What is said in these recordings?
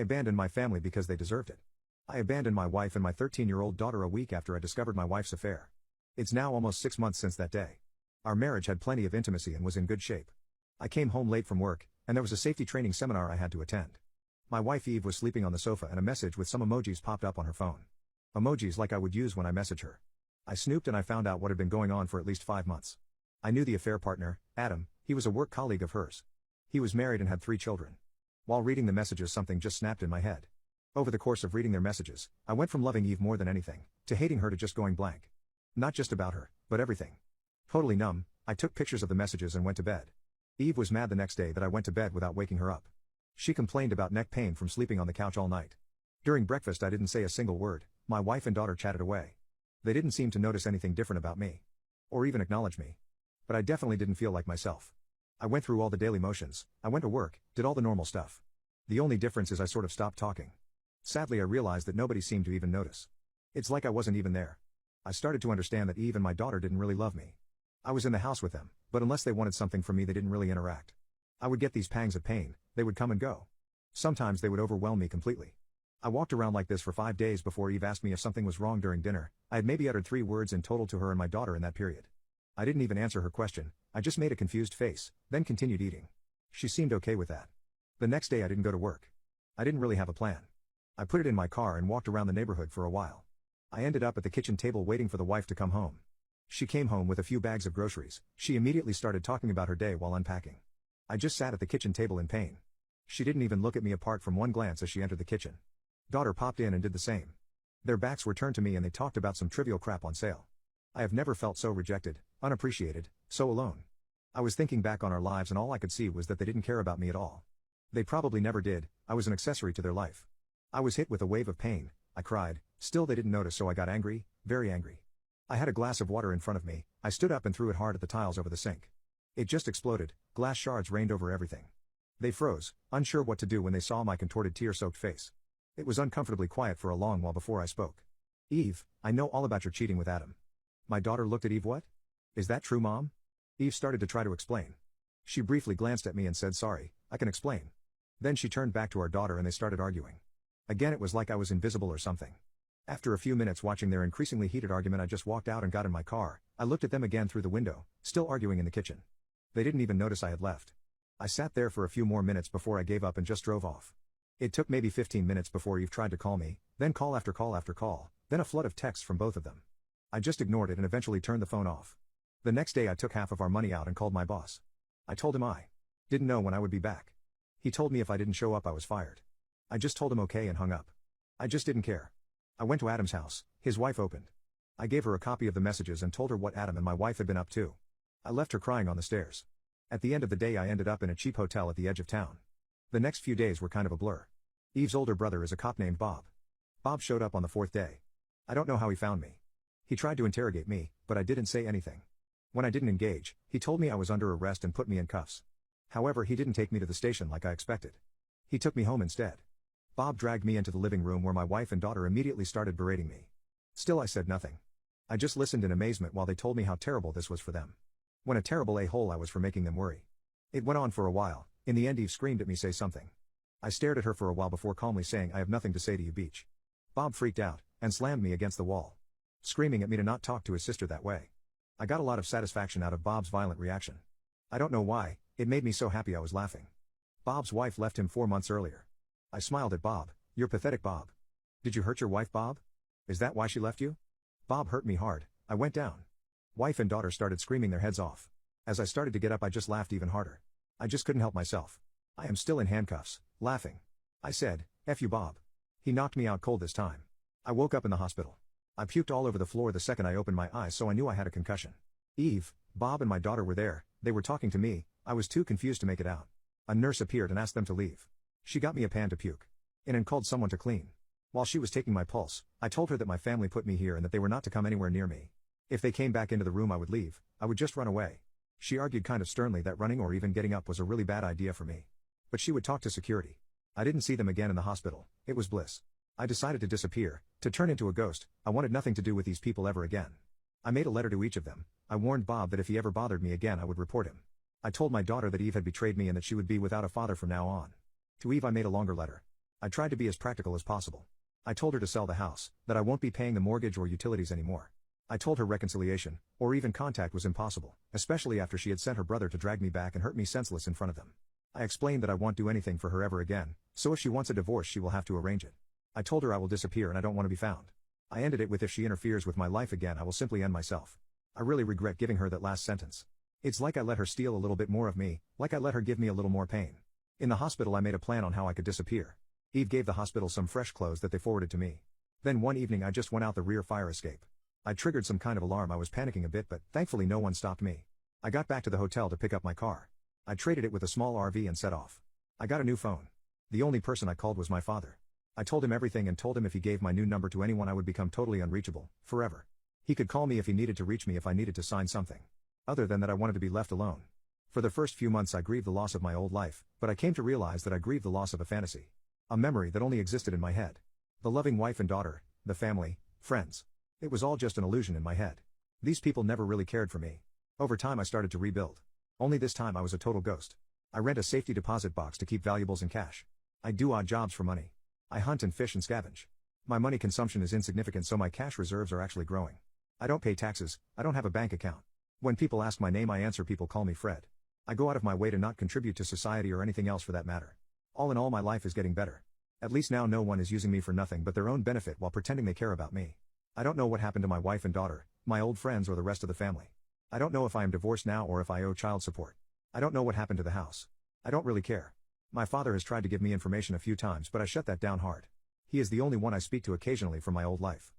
I abandoned my family because they deserved it. I abandoned my wife and my 13-year-old daughter a week after I discovered my wife's affair. It's now almost 6 months since that day. Our marriage had plenty of intimacy and was in good shape. I came home late from work, and there was a safety training seminar I had to attend. My wife Eve was sleeping on the sofa and a message with some emojis popped up on her phone. Emojis like I would use when I message her. I snooped and I found out what had been going on for at least 5 months. I knew the affair partner, Adam. He was a work colleague of hers. He was married and had 3 children. While reading the messages, something just snapped in my head. Over the course of reading their messages, I went from loving Eve more than anything, to hating her, to just going blank. Not just about her, but everything. Totally numb, I took pictures of the messages and went to bed. Eve was mad the next day that I went to bed without waking her up. She complained about neck pain from sleeping on the couch all night. During breakfast I didn't say a single word. My wife and daughter chatted away. They didn't seem to notice anything different about me. Or even acknowledge me. But I definitely didn't feel like myself. I went through all the daily motions, I went to work, did all the normal stuff. The only difference is I sort of stopped talking. Sadly I realized that nobody seemed to even notice. It's like I wasn't even there. I started to understand that Eve and my daughter didn't really love me. I was in the house with them, but unless they wanted something from me they didn't really interact. I would get these pangs of pain, they would come and go. Sometimes they would overwhelm me completely. I walked around like this for 5 days before Eve asked me if something was wrong during dinner. I had maybe uttered 3 words in total to her and my daughter in that period. I didn't even answer her question, I just made a confused face, then continued eating. She seemed okay with that. The next day I didn't go to work. I didn't really have a plan. I put it in my car and walked around the neighborhood for a while. I ended up at the kitchen table waiting for the wife to come home. She came home with a few bags of groceries. She immediately started talking about her day while unpacking. I just sat at the kitchen table in pain. She didn't even look at me apart from one glance as she entered the kitchen. Daughter popped in and did the same. Their backs were turned to me and they talked about some trivial crap on sale. I have never felt so rejected, unappreciated, so alone. I was thinking back on our lives and all I could see was that they didn't care about me at all. They probably never did, I was an accessory to their life. I was hit with a wave of pain, I cried, still they didn't notice, so I got angry, very angry. I had a glass of water in front of me, I stood up and threw it hard at the tiles over the sink. It just exploded, glass shards rained over everything. They froze, unsure what to do when they saw my contorted tear-soaked face. It was uncomfortably quiet for a long while before I spoke. Eve, I know all about your cheating with Adam. My daughter looked at Eve. What? Is that true, Mom? Eve started to try to explain. She briefly glanced at me and said, sorry, I can explain. Then she turned back to our daughter and they started arguing. Again it was like I was invisible or something. After a few minutes watching their increasingly heated argument I just walked out and got in my car. I looked at them again through the window, still arguing in the kitchen. They didn't even notice I had left. I sat there for a few more minutes before I gave up and just drove off. It took maybe 15 minutes before Eve tried to call me, then call after call after call, then a flood of texts from both of them. I just ignored it and eventually turned the phone off. The next day I took half of our money out and called my boss. I told him I didn't know when I would be back. He told me if I didn't show up I was fired. I just told him okay and hung up. I just didn't care. I went to Adam's house, his wife opened. I gave her a copy of the messages and told her what Adam and my wife had been up to. I left her crying on the stairs. At the end of the day I ended up in a cheap hotel at the edge of town. The next few days were kind of a blur. Eve's older brother is a cop named Bob. Bob showed up on the 4th day. I don't know how he found me. He tried to interrogate me, but I didn't say anything. When I didn't engage, he told me I was under arrest and put me in cuffs. However, he didn't take me to the station like I expected. He took me home instead. Bob dragged me into the living room where my wife and daughter immediately started berating me. Still I said nothing. I just listened in amazement while they told me how terrible this was for them. What a terrible a-hole I was for making them worry. It went on for a while. In the end Eve screamed at me, say something. I stared at her for a while before calmly saying, I have nothing to say to you, Beach. Bob freaked out, and slammed me against the wall, screaming at me to not talk to his sister that way. I got a lot of satisfaction out of Bob's violent reaction. I don't know why, it made me so happy I was laughing. Bob's wife left him 4 months earlier. I smiled at Bob. You're pathetic, Bob. Did you hurt your wife, Bob? Is that why she left you? Bob hurt me hard. I went down. Wife and daughter started screaming their heads off. As I started to get up I just laughed even harder. I just couldn't help myself. I am still in handcuffs, laughing. I said, F you, Bob. He knocked me out cold this time. I woke up in the hospital. I puked all over the floor the second I opened my eyes, so I knew I had a concussion. Eve, Bob and my daughter were there. They were talking to me. I was too confused to make it out. A nurse appeared and asked them to leave. She got me a pan to puke in and called someone to clean. While she was taking my pulse, I told her that my family put me here and that they were not to come anywhere near me. If they came back into the room I would leave. I would just run away. She argued kind of sternly that running or even getting up was a really bad idea for me. But she would talk to security. I didn't see them again in the hospital. It was bliss. I decided to disappear, to turn into a ghost. I wanted nothing to do with these people ever again. I made a letter to each of them. I warned Bob that if he ever bothered me again I would report him. I told my daughter that Eve had betrayed me and that she would be without a father from now on. To Eve I made a longer letter. I tried to be as practical as possible. I told her to sell the house, that I won't be paying the mortgage or utilities anymore. I told her reconciliation, or even contact was impossible, especially after she had sent her brother to drag me back and hurt me senseless in front of them. I explained that I won't do anything for her ever again, so if she wants a divorce she will have to arrange it. I told her I will disappear and I don't want to be found. I ended it with, if she interferes with my life again I will simply end myself. I really regret giving her that last sentence. It's like I let her steal a little bit more of me, like I let her give me a little more pain. In the hospital I made a plan on how I could disappear. Eve gave the hospital some fresh clothes that they forwarded to me. Then one evening I just went out the rear fire escape. I triggered some kind of alarm. I was panicking a bit, but thankfully no one stopped me. I got back to the hotel to pick up my car. I traded it with a small RV and set off. I got a new phone. The only person I called was my father. I told him everything and told him if he gave my new number to anyone I would become totally unreachable, forever. He could call me if he needed to reach me if I needed to sign something. Other than that I wanted to be left alone. For the first few months I grieved the loss of my old life, but I came to realize that I grieved the loss of a fantasy. A memory that only existed in my head. The loving wife and daughter, the family, friends. It was all just an illusion in my head. These people never really cared for me. Over time I started to rebuild. Only this time I was a total ghost. I rent a safety deposit box to keep valuables and cash. I do odd jobs for money. I hunt and fish and scavenge. My money consumption is insignificant, so my cash reserves are actually growing. I don't pay taxes, I don't have a bank account. When people ask my name I answer. People call me Fred. I go out of my way to not contribute to society or anything else for that matter. All in all my life is getting better. At least now no one is using me for nothing but their own benefit while pretending they care about me. I don't know what happened to my wife and daughter, my old friends or the rest of the family. I don't know if I am divorced now or if I owe child support. I don't know what happened to the house. I don't really care. My father has tried to give me information a few times but I shut that down hard. He is the only one I speak to occasionally from my old life.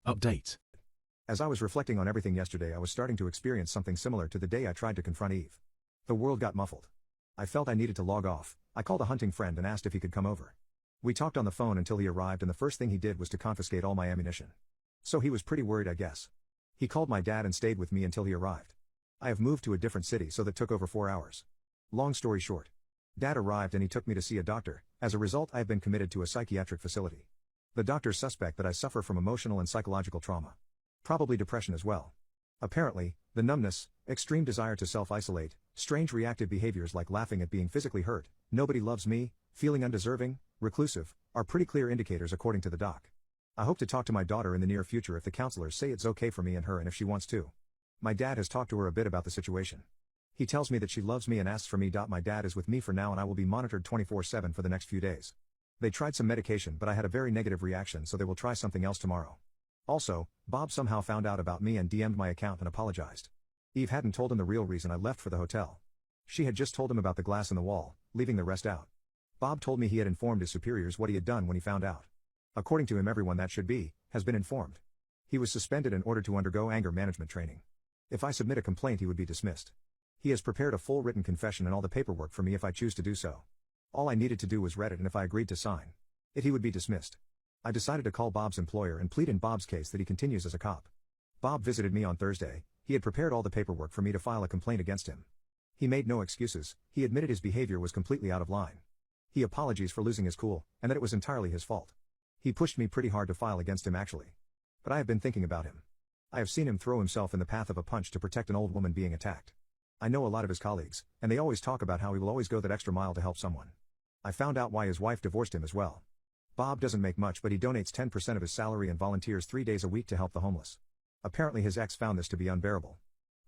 Update. As I was reflecting on everything yesterday I was starting to experience something similar to the day I tried to confront Eve. The world got muffled. I felt I needed to log off. I called a hunting friend and asked if he could come over. We talked on the phone until he arrived and the first thing he did was to confiscate all my ammunition. So he was pretty worried I guess. He called my dad and stayed with me until he arrived. I have moved to a different city so that took over 4 hours. Long story short. Dad arrived and he took me to see a doctor. As a result I have been committed to a psychiatric facility. The doctors suspect that I suffer from emotional and psychological trauma. Probably depression as well. Apparently, the numbness, extreme desire to self-isolate, strange reactive behaviors like laughing at being physically hurt, nobody loves me, feeling undeserving, reclusive, are pretty clear indicators according to the doc. I hope to talk to my daughter in the near future if the counselors say it's okay for me and her and if she wants to. My dad has talked to her a bit about the situation. He tells me that she loves me and asks for me. My dad is with me for now and I will be monitored 24/7 for the next few days. They tried some medication but I had a very negative reaction so they will try something else tomorrow. Also, Bob somehow found out about me and DM'd my account and apologized. Eve hadn't told him the real reason I left for the hotel. She had just told him about the glass in the wall, leaving the rest out. Bob told me he had informed his superiors what he had done when he found out. According to him everyone that should be, has been informed. He was suspended and ordered to undergo anger management training. If I submit a complaint he would be dismissed. He has prepared a full written confession and all the paperwork for me if I choose to do so. All I needed to do was read it and if I agreed to sign it he would be dismissed. I decided to call Bob's employer and plead in Bob's case that he continues as a cop. Bob visited me on Thursday. He had prepared all the paperwork for me to file a complaint against him. He made no excuses. He admitted his behavior was completely out of line. He apologized for losing his cool, and that it was entirely his fault. He pushed me pretty hard to file against him actually. But I have been thinking about him. I have seen him throw himself in the path of a punch to protect an old woman being attacked. I know a lot of his colleagues, and they always talk about how he will always go that extra mile to help someone. I found out why his wife divorced him as well. Bob doesn't make much but he donates 10% of his salary and volunteers 3 days a week to help the homeless. Apparently his ex found this to be unbearable.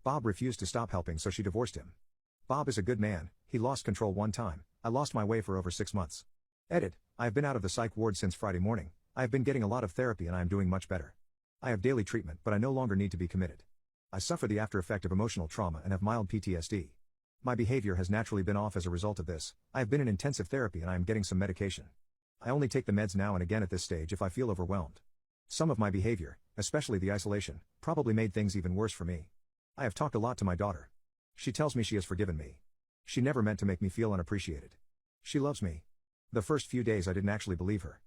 Bob refused to stop helping so she divorced him. Bob is a good man. He lost control one time. I lost my way for over 6 months. Edit. I have been out of the psych ward since Friday morning. I have been getting a lot of therapy and I am doing much better. I have daily treatment but I no longer need to be committed. I suffer the after effect of emotional trauma and have mild PTSD. My behavior has naturally been off as a result of this. I have been in intensive therapy and I am getting some medication. I only take the meds now and again at this stage if I feel overwhelmed. Some of my behavior, especially the isolation, probably made things even worse for me. I have talked a lot to my daughter. She tells me she has forgiven me. She never meant to make me feel unappreciated. She loves me. The first few days I didn't actually believe her.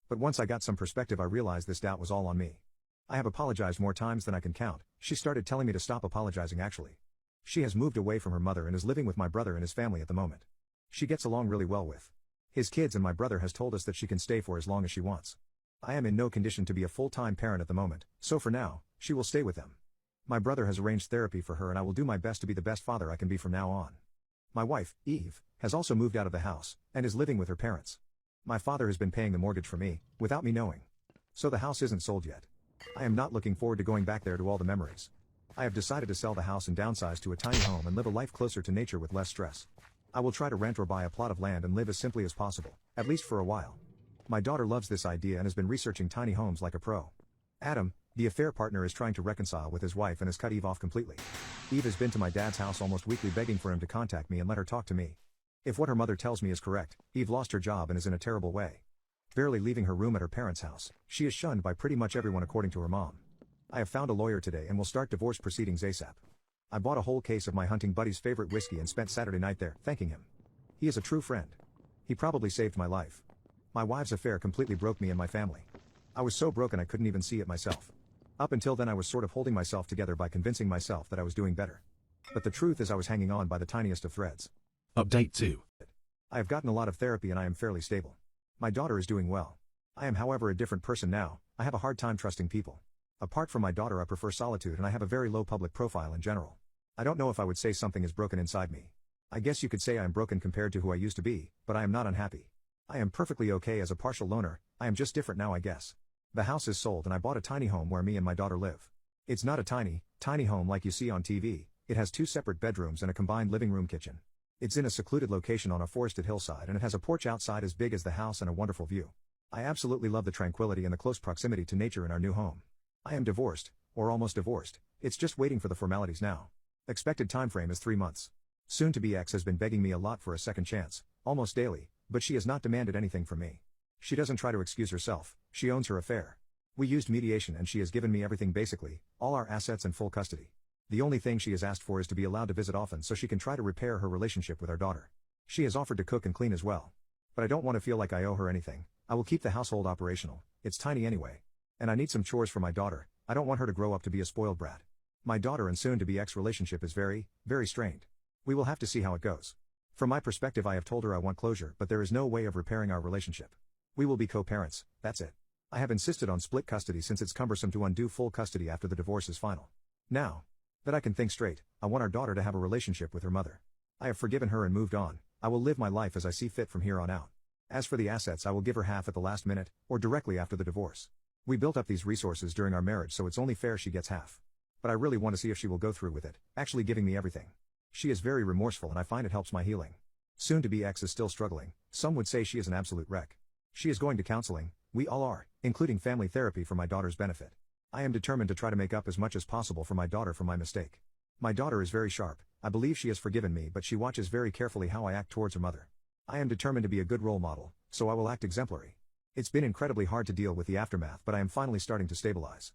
But once I got some perspective I realized this doubt was all on me. I have apologized more times than I can count. She started telling me to stop apologizing actually. She has moved away from her mother and is living with my brother and his family at the moment. She gets along really well with his kids and my brother has told us that she can stay for as long as she wants. I am in no condition to be a full-time parent at the moment, so for now, she will stay with them. My brother has arranged therapy for her and I will do my best to be the best father I can be from now on. My wife, Eve, has also moved out of the house, and is living with her parents. My father has been paying the mortgage for me, without me knowing. So the house isn't sold yet. I am not looking forward to going back there to all the memories. I have decided to sell the house and downsize to a tiny home and live a life closer to nature with less stress. I will try to rent or buy a plot of land and live as simply as possible, at least for a while. My daughter loves this idea and has been researching tiny homes like a pro. Adam, the affair partner, is trying to reconcile with his wife and has cut Eve off completely. Eve has been to my dad's house almost weekly begging for him to contact me and let her talk to me. If what her mother tells me is correct, Eve lost her job and is in a terrible way. Barely leaving her room at her parents' house, she is shunned by pretty much everyone according to her mom. I have found a lawyer today and will start divorce proceedings ASAP. I bought a whole case of my hunting buddy's favorite whiskey and spent Saturday night there, thanking him. He is a true friend. He probably saved my life. My wife's affair completely broke me and my family. I was so broken I couldn't even see it myself. Up until then I was sort of holding myself together by convincing myself that I was doing better. But the truth is I was hanging on by the tiniest of threads. Update 2. I have gotten a lot of therapy and I am fairly stable. My daughter is doing well. I am however a different person now. I have a hard time trusting people. Apart from my daughter I prefer solitude and I have a very low public profile in general. I don't know if I would say something is broken inside me. I guess you could say I am broken compared to who I used to be, but I am not unhappy. I am perfectly okay as a partial loner. I am just different now I guess. The house is sold and I bought a tiny home where me and my daughter live. It's not a tiny home like you see on TV. It has 2 separate bedrooms and a combined living room kitchen. It's in a secluded location on a forested hillside and it has a porch outside as big as the house and a wonderful view. I absolutely love the tranquility and the close proximity to nature in our new home. I am divorced, or almost divorced. It's just waiting for the formalities now. Expected time frame is 3 months. Soon-to-be ex has been begging me a lot for a second chance, almost daily, but she has not demanded anything from me. She doesn't try to excuse herself, she owns her affair. We used mediation and she has given me everything basically, all our assets and full custody. The only thing she has asked for is to be allowed to visit often so she can try to repair her relationship with our daughter. She has offered to cook and clean as well. But I don't want to feel like I owe her anything. I will keep the household operational, it's tiny anyway. And I need some chores for my daughter. I don't want her to grow up to be a spoiled brat. My daughter and soon-to-be ex relationship is very, very strained. We will have to see how it goes. From my perspective I have told her I want closure but there is no way of repairing our relationship. We will be co-parents, that's it. I have insisted on split custody since it's cumbersome to undo full custody after the divorce is final. Now that I can think straight, I want our daughter to have a relationship with her mother. I have forgiven her and moved on. I will live my life as I see fit from here on out. As for the assets I will give her half at the last minute, or directly after the divorce. We built up these resources during our marriage so it's only fair she gets half. But I really want to see if she will go through with it, actually giving me everything. She is very remorseful and I find it helps my healing. Soon-to-be ex is still struggling, some would say she is an absolute wreck. She is going to counseling, we all are, including family therapy for my daughter's benefit. I am determined to try to make up as much as possible for my daughter for my mistake. My daughter is very sharp, I believe she has forgiven me but she watches very carefully how I act towards her mother. I am determined to be a good role model, so I will act exemplary. It's been incredibly hard to deal with the aftermath but I am finally starting to stabilize.